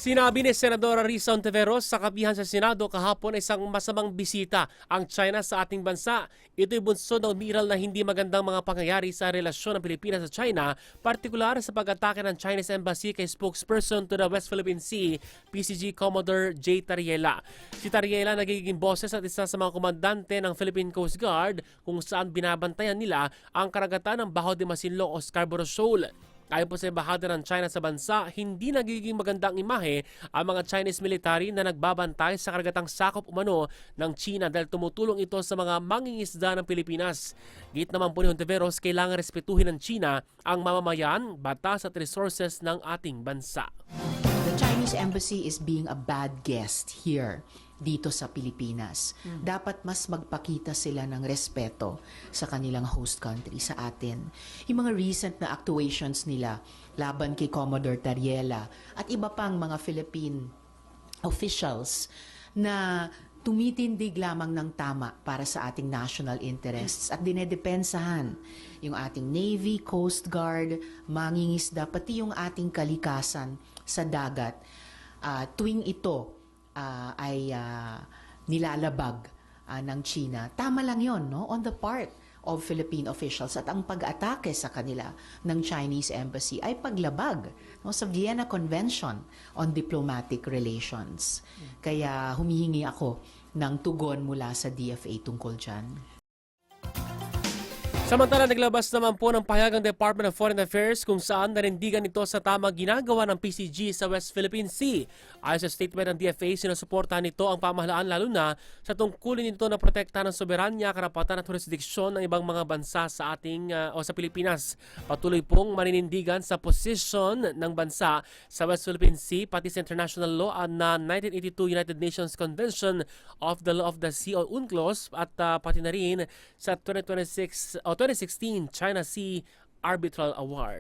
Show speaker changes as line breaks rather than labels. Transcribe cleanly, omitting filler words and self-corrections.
Sinabi ni Senadora Risa Ontiveros sa kabihan sa Senado kahapon isang masamang bisita ang China sa ating bansa. Ito'y bunsod ng umiral na hindi magandang mga pangyayari sa relasyon ng Pilipinas sa China, partikular sa pag-atake ng Chinese Embassy kay spokesperson to the West Philippine Sea, PCG Commodore J. Tariela. Si Tariela nagiging boses at isa sa mga komandante ng Philippine Coast Guard kung saan binabantayan nila ang karagatan ng Bajo de Masinloc o Scarborough Shoal. Ayon po sa embahada ng China sa bansa, hindi nagiging magandang imahe ang mga Chinese military na nagbabantay sa karagatang sakop umano ng China dahil tumutulong ito sa mga mangingisda ng Pilipinas. Git naman po ni Hontiveros, kailangan respetuhin ng China ang mamamayan, batas at resources ng ating bansa.
The Chinese embassy is being a bad guest here dito sa Pilipinas. Dapat mas magpakita sila ng respeto sa kanilang host country, sa atin. Yung mga recent na actuations nila laban kay Commodore Tariela at iba pang mga Philippine officials na tumitindig lamang ng tama para sa ating national interests at dinedepensahan yung ating Navy, Coast Guard, mangingisda, pati yung ating kalikasan sa dagat. Tuwing ito ay nilalabag ng China. Tama lang yon, no? On the part of Philippine officials, at ang pag-atake sa kanila ng Chinese Embassy ay paglabag, no, sa Vienna Convention on Diplomatic Relations. Kaya humihingi ako ng tugon mula sa DFA tungkol dyan.
Samantala, naglabas naman po ng pahayag ng Department of Foreign Affairs kung saan nanindigan ito sa tamang ginagawa ng PCG sa West Philippine Sea. Ayon sa statement ng DFA, sinusuportahan nito ang pamahalaan lalo na sa tungkulin nito na protektahan ng soberanya, karapatan at jurisdiksyon ng ibang mga bansa sa ating o sa Pilipinas. Patuloy pong maninindigan sa posisyon ng bansa sa West Philippine Sea pati sa international law na 1982 United Nations Convention of the Law of the Sea o UNCLOS at pati na rin sa 2016 China Sea Arbitral Award.